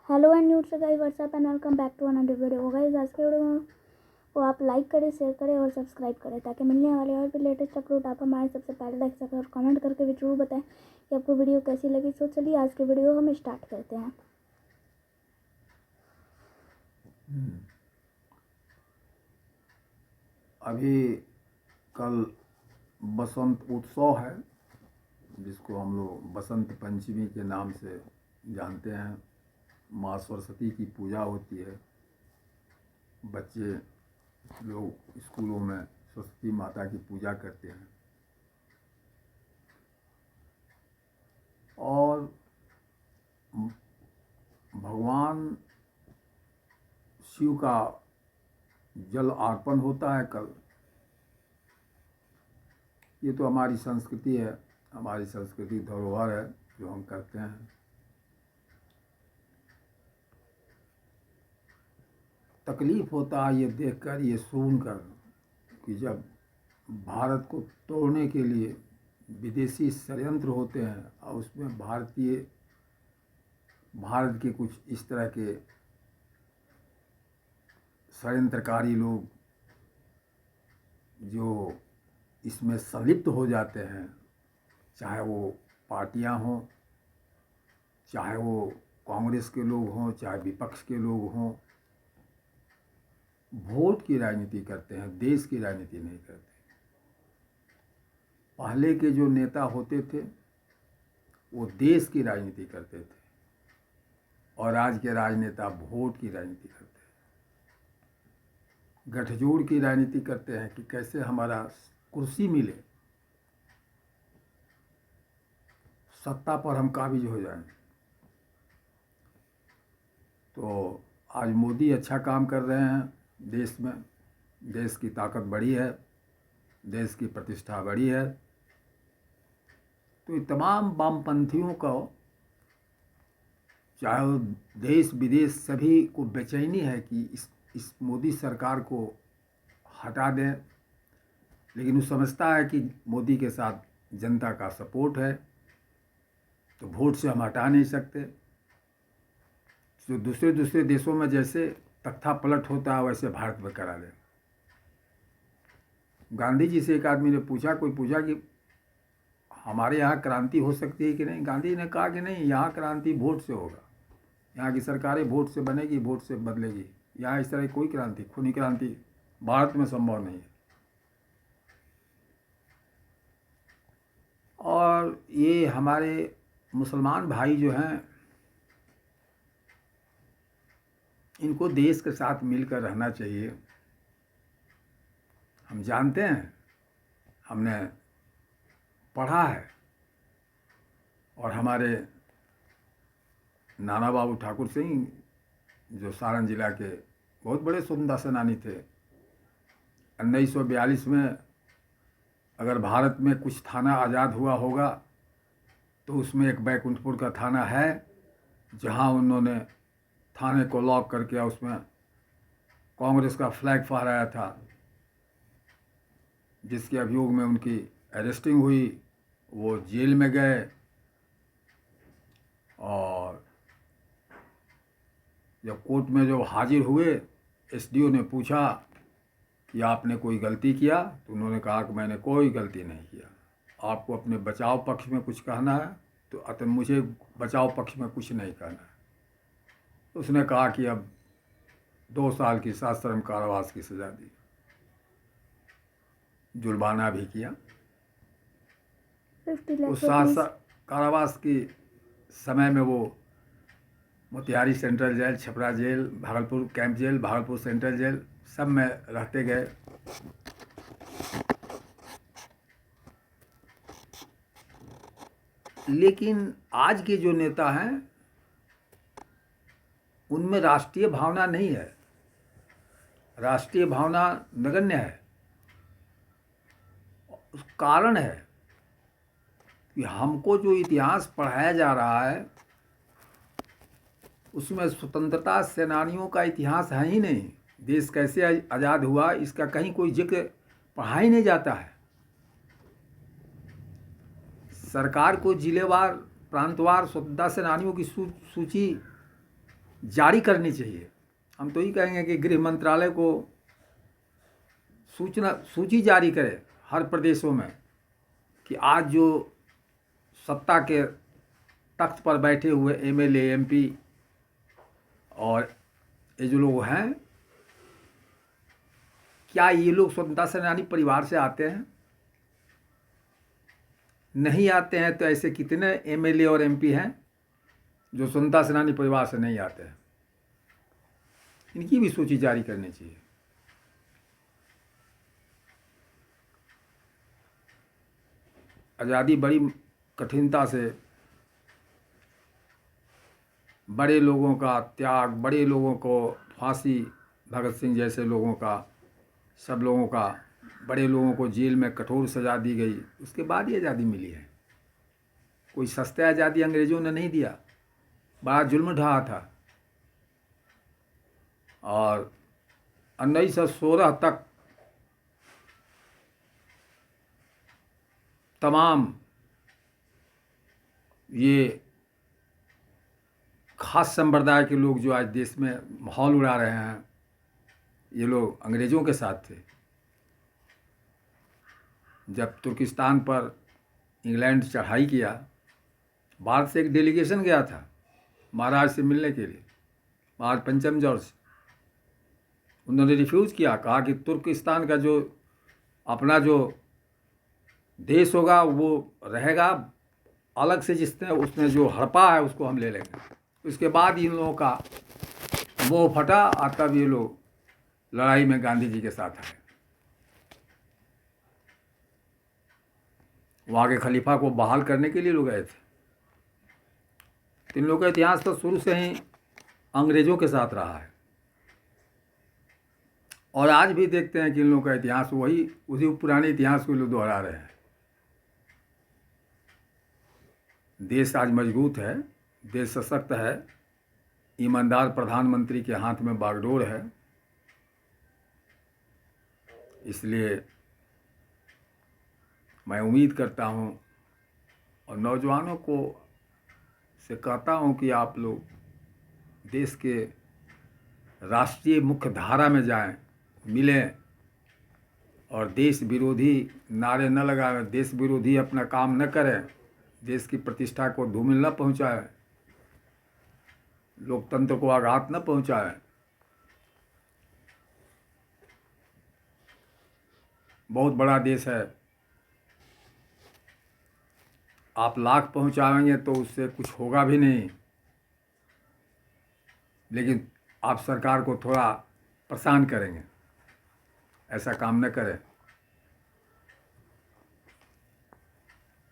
Hello and news से guys what's up and welcome back to another video. Guys आज के video में वो आप लाइक करें, शेयर करें और सब्सक्राइब करें ताकि मिलने वाले और भी लेटेस्ट अपलोड आप हमारे सबसे पहले देख सकें। और कमेंट करके भी जरूर बताएं कि आपको वीडियो कैसी लगी। तो चलिए आज के वीडियो हम स्टार्ट करते हैं। अभी कल बसंत उत्सव है, जिसको हम लोग बसंत पंचमी के नाम से जानते हैं। माँ सरस्वती की पूजा होती है। बच्चे लोग स्कूलों में सरस्वती माता की पूजा करते हैं और भगवान शिव का जल अर्पण होता है कल। ये तो हमारी संस्कृति है, हमारी संस्कृति धरोहर है जो हम करते हैं। तकलीफ होता है ये देखकर, ये सुनकर कि जब भारत को तोड़ने के लिए विदेशी षड्यंत्र होते हैं और उसमें भारत के कुछ इस तरह के षड्यंत्रकारी लोग जो इसमें संलिप्त हो जाते हैं, चाहे वो पार्टियां हों, चाहे वो कांग्रेस के लोग हों, चाहे विपक्ष के लोग हों, वोट की राजनीति करते हैं, देश की राजनीति नहीं करते। पहले के जो नेता होते थे वो देश की राजनीति करते थे और आज के राजनेता वोट की राजनीति करते हैं, गठजोड़ की राजनीति करते हैं कि कैसे हमारा कुर्सी मिले, सत्ता पर हम काबिज हो जाएं। तो आज मोदी अच्छा काम कर रहे हैं देश में, देश की ताकत बढ़ी है, देश की प्रतिष्ठा बढ़ी है। तो ये तमाम वामपंथियों को, चाहे वो देश विदेश, सभी को बेचैनी है कि इस मोदी सरकार को हटा दें। लेकिन वो समझता है कि मोदी के साथ जनता का सपोर्ट है, तो वोट से हम हटा नहीं सकते। जो दूसरे देशों में जैसे तख्ता पलट होता है वैसे भारत में करा दें। गांधी जी से एक आदमी ने पूछा कि हमारे यहाँ क्रांति हो सकती है कि नहीं। गांधी ने कहा कि नहीं, यहाँ क्रांति वोट से होगा, यहाँ की सरकारें वोट से बनेगी, वोट से बदलेगी। यहाँ इस तरह की कोई क्रांति, खूनी क्रांति भारत में संभव नहीं है। और ये हमारे मुसलमान भाई जो हैं, इनको देश के साथ मिलकर रहना चाहिए। हम जानते हैं, हमने पढ़ा है, और हमारे नाना बाबू ठाकुर सिंह जो सारण जिला के बहुत बड़े स्वतंत्रता सेनानी थे, 1942 में अगर भारत में कुछ थाना आज़ाद हुआ होगा तो उसमें एक बैकुंठपुर का थाना है, जहां उन्होंने थाने को लॉक करके उसमें कांग्रेस का फ्लैग फहराया था, जिसके अभियोग में उनकी अरेस्टिंग हुई। वो जेल में गए और जब कोर्ट में जब हाजिर हुए, एसडीओ ने पूछा कि आपने कोई गलती किया, तो उन्होंने कहा कि मैंने कोई गलती नहीं किया। आपको अपने बचाव पक्ष में कुछ कहना है तो अतः मुझे बचाव पक्ष में कुछ नहीं कहना है। तो उसने कहा कि अब 2 साल की सश्रम कारावास की सज़ा दी, जुर्माना भी किया। उस कारावास के समय में वो Motihari central jail, Chhapra jail, Bhagalpur camp jail, Bhagalpur central jail, सब में रहते गए। लेकिन आज के जो नेता हैं उनमें राष्ट्रीय भावना नहीं है, राष्ट्रीय भावना नगण्य है। उस कारण है कि हमको जो इतिहास पढ़ाया जा रहा है उसमें स्वतंत्रता सेनानियों का इतिहास है ही नहीं। देश कैसे आज़ाद हुआ इसका कहीं कोई जिक्र पढ़ा ही नहीं जाता है। सरकार को जिलेवार, प्रांतवार स्वतंत्रता सेनानियों की सूची जारी करनी चाहिए। हम तो ये कहेंगे कि गृह मंत्रालय को सूची जारी करे हर प्रदेशों में कि आज जो सत्ता के तख्त पर बैठे हुए एमएलए, एमपी और ये जो लोग हैं, क्या ये लोग स्वतंत्रता सेनानी परिवार से आते हैं? नहीं आते हैं तो ऐसे कितने एमएलए और एमपी हैं जो स्वतंत्रता सेनानी परिवार से नहीं आते हैं? इनकी भी सूची जारी करनी चाहिए। आज़ादी बड़ी कठिनता से, बड़े लोगों का त्याग, बड़े लोगों को फांसी, भगत सिंह जैसे लोगों का, सब लोगों का, बड़े लोगों को जेल में कठोर सज़ा दी गई, उसके बाद ही आज़ादी मिली है। कोई सस्ते आज़ादी अंग्रेज़ों ने नहीं दिया, बड़ा जुल्म ढहा था। और 1916 तक तमाम ये खास संप्रदाय के लोग जो आज देश में माहौल उड़ा रहे हैं, ये लोग अंग्रेज़ों के साथ थे। जब तुर्किस्तान पर इंग्लैंड चढ़ाई किया, भारत से एक डेलीगेशन गया था महाराज से मिलने के लिए, महाराज पंचम जॉर्ज। उन्होंने रिफ्यूज़ किया, कहा कि तुर्किस्तान का जो अपना जो देश होगा वो रहेगा अलग से, जिसने उसने जो हड़पा है उसको हम ले लेंगे। उसके बाद इन लोगों का मोह फटा, तब ये लोग लड़ाई में गांधी जी के साथ आए। वहाँ के खलीफा को बहाल करने के लिए लोग गए थे। इन लोगों का इतिहास तो शुरू से ही अंग्रेज़ों के साथ रहा है, और आज भी देखते हैं कि इन लोगों का इतिहास वही, उसी पुराने इतिहास को लोग दोहरा रहे हैं। देश आज मजबूत है, देश सशक्त है, ईमानदार प्रधानमंत्री के हाथ में बागडोर है। इसलिए मैं उम्मीद करता हूँ और नौजवानों को से कहता हूँ कि आप लोग देश के राष्ट्रीय मुख्य धारा में जाएं, मिलें, और देश विरोधी नारे न लगाएं, देश विरोधी अपना काम न करें, देश की प्रतिष्ठा को धूमिल न पहुंचाएं, लोकतंत्र को आघात न पहुंचाएं। बहुत बड़ा देश है, आप लाख पहुंचाएंगे तो उससे कुछ होगा भी नहीं, लेकिन आप सरकार को थोड़ा परेशान करेंगे, ऐसा काम न करें।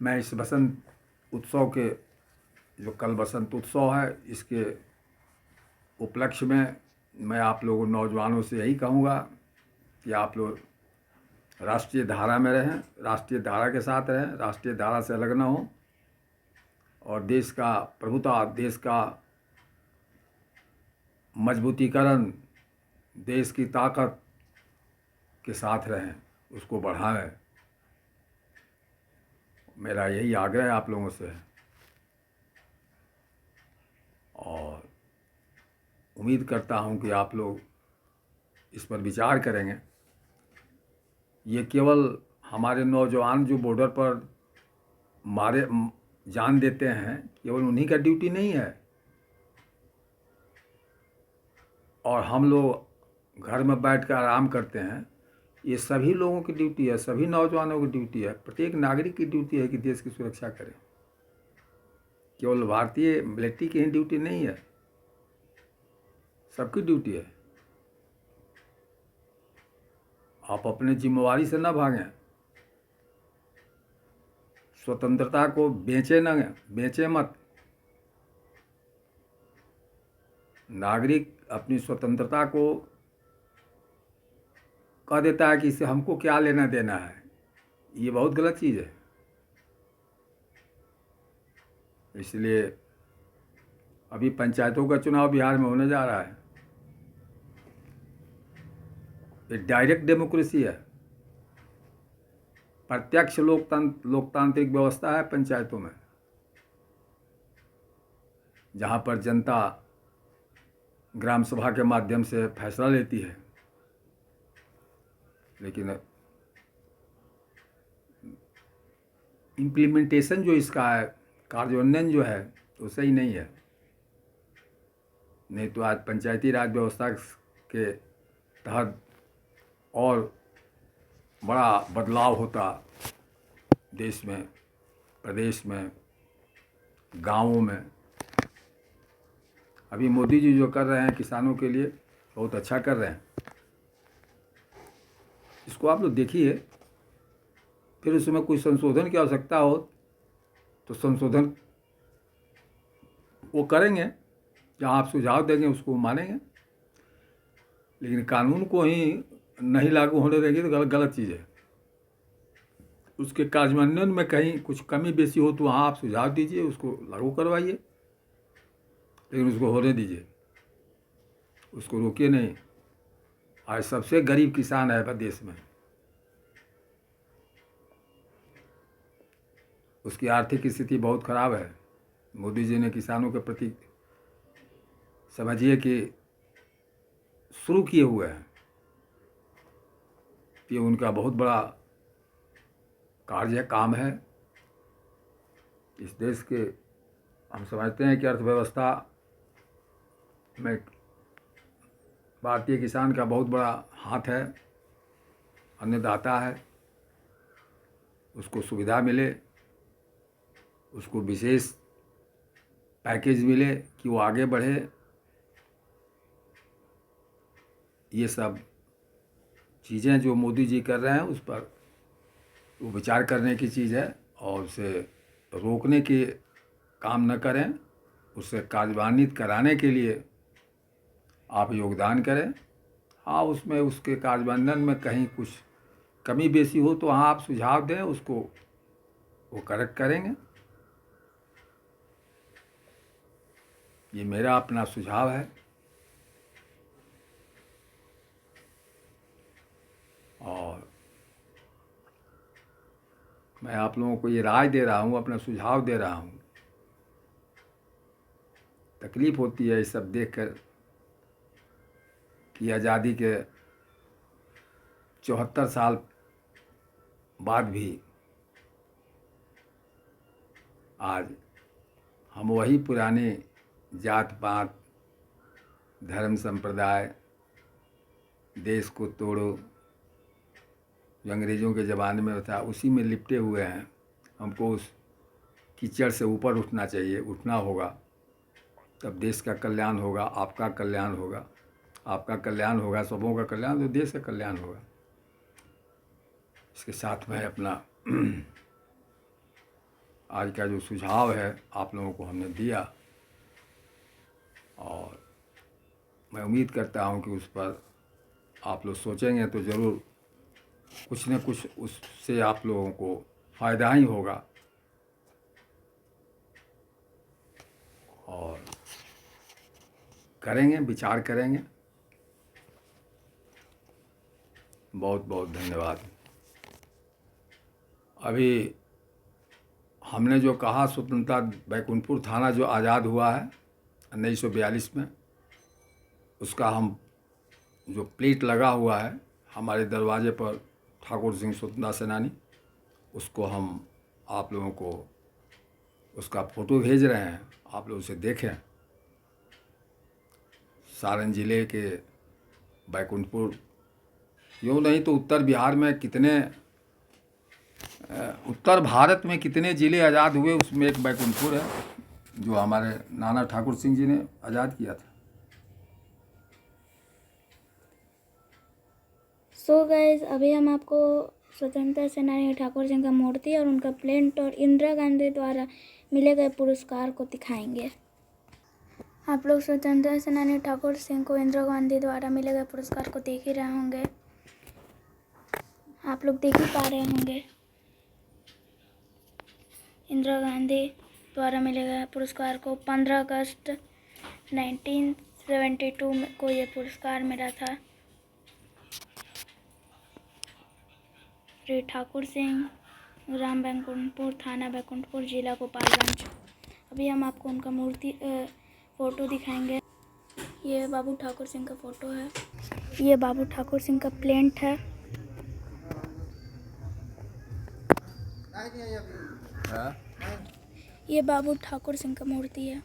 मैं इस बसंत उत्सव के, जो कल बसंत उत्सव है, इसके उपलक्ष्य में मैं आप लोगों नौजवानों से यही कहूँगा कि आप लोग राष्ट्रीय धारा में रहें, राष्ट्रीय धारा के साथ रहें, राष्ट्रीय धारा से अलग ना हो, और देश का प्रभुता, देश का मजबूतीकरण, देश की ताकत के साथ रहें, उसको बढ़ाएं। मेरा यही आग्रह आप लोगों से है, और उम्मीद करता हूं कि आप लोग इस पर विचार करेंगे। ये केवल हमारे नौजवान जो बॉर्डर पर मारे जान देते हैं, केवल उन्हीं का ड्यूटी नहीं है, और हम लोग घर में बैठकर आराम करते हैं, ये सभी लोगों की ड्यूटी है, सभी नौजवानों की ड्यूटी है, प्रत्येक नागरिक की ड्यूटी है कि देश की सुरक्षा करें। केवल भारतीय मिलिट्री की ही ड्यूटी नहीं है, सबकी ड्यूटी है। आप अपने जिम्मेवारी से न भागें, स्वतंत्रता को बेचें मत। नागरिक अपनी स्वतंत्रता को कह देता है कि इससे हमको क्या लेना देना है, ये बहुत गलत चीज़ है। इसलिए अभी पंचायतों का चुनाव बिहार में होने जा रहा है। ये डायरेक्ट डेमोक्रेसी है, प्रत्यक्ष लोकतांत्रिक व्यवस्था है पंचायतों में, जहाँ पर जनता ग्राम सभा के माध्यम से फैसला लेती है, लेकिन इम्प्लीमेंटेशन जो इसका है, कार्यान्वयन जो है वो सही नहीं है। नहीं तो आज पंचायती राज व्यवस्था के तहत और बड़ा बदलाव होता देश में, प्रदेश में, गांवों में। अभी मोदी जी जो कर रहे हैं किसानों के लिए बहुत अच्छा कर रहे हैं। इसको आप लोग देखिए, फिर उसमें कोई संशोधन की आवश्यकता हो तो संशोधन वो करेंगे, जहाँ आप सुझाव देंगे उसको मानेंगे, लेकिन कानून को ही नहीं लागू होने देंगे तो गलत चीज़ है। उसके कार्यान्वयन में कहीं कुछ कमी बेसी हो तो वहाँ आप सुझाव दीजिए, उसको लागू करवाइए, लेकिन उसको होने दीजिए, उसको रोकिए नहीं। आज सबसे गरीब किसान है देश में, उसकी आर्थिक स्थिति बहुत खराब है। मोदी जी ने किसानों के प्रति समझिए कि शुरू किए हुए हैं, ये उनका बहुत बड़ा कार्य काम है। इस देश के हम समझते हैं कि अर्थव्यवस्था में भारतीय किसान का बहुत बड़ा हाथ है, अन्नदाता है। उसको सुविधा मिले, उसको विशेष पैकेज मिले कि वो आगे बढ़े, ये सब चीज़ें जो मोदी जी कर रहे हैं उस पर वो विचार करने की चीज़ है, और उसे रोकने के काम न करें, उससे कार्यान्वित कराने के लिए आप योगदान करें। हाँ, उसमें उसके कार्यान्वयन में कहीं कुछ कमी बेसी हो तो हाँ आप सुझाव दें, उसको वो करेक्ट करेंगे। ये मेरा अपना सुझाव है, और मैं आप लोगों को ये राय दे रहा हूँ, अपना सुझाव दे रहा हूँ। तकलीफ़ होती है ये सब देखकर कि आज़ादी के 74 साल बाद भी आज हम वही पुराने जात पात, धर्म संप्रदाय, देश को तोड़ो जो अंग्रेज़ों के ज़माने में था उसी में लिपटे हुए हैं। हमको उस कीचड़ से ऊपर उठना चाहिए, उठना होगा, तब देश का कल्याण होगा, आपका कल्याण होगा। आपका कल्याण होगा, सबों का कल्याण, तो देश का कल्याण होगा। इसके साथ में अपना आज का जो सुझाव है आप लोगों को हमने दिया, और मैं उम्मीद करता हूं कि उस पर आप लोग सोचेंगे तो ज़रूर कुछ न कुछ उससे आप लोगों को फ़ायदा ही होगा। और करेंगे, विचार करेंगे। बहुत बहुत धन्यवाद। अभी हमने जो कहा स्वतंत्रता बैकुंठपुर थाना जो आज़ाद हुआ है 1942 में, उसका हम जो प्लेट लगा हुआ है हमारे दरवाजे पर ठाकुर सिंह स्वतंत्रता सेनानी, उसको हम आप लोगों को उसका फ़ोटो भेज रहे हैं, आप लोग उसे देखें। सारण जिले के बैकुंठपुर, यूँ नहीं तो उत्तर बिहार में कितने, उत्तर भारत में कितने ज़िले आज़ाद हुए, उसमें एक बैकुंठपुर है जो हमारे नाना ठाकुर सिंह जी ने आज़ाद किया था। सो गाइस, अभी हम आपको स्वतंत्रता सेनानी ठाकुर सिंह का मूर्ति और उनका प्लेट और इंदिरा गांधी द्वारा मिले गए पुरस्कार को दिखाएंगे। आप लोग स्वतंत्रता सेनानी ठाकुर सिंह को इंदिरा गांधी द्वारा मिले गए पुरस्कार को देख ही रहे होंगे, आप लोग देख ही पा रहे होंगे। इंदिरा गांधी द्वारा मिले गए पुरस्कार को 15 अगस्त 1972 को ये पुरस्कार मिला था। श्री ठाकुर सिंह, ग्राम बैकुंठपुर, थाना बैकुंठपुर, जिला गोपालगंज। अभी हम आपको उनका मूर्ति फ़ोटो दिखाएंगे। ये बाबू ठाकुर सिंह का फ़ोटो है। ये बाबू ठाकुर सिंह का प्लेंट है। ये बाबू ठाकुर सिंह का मूर्ति है।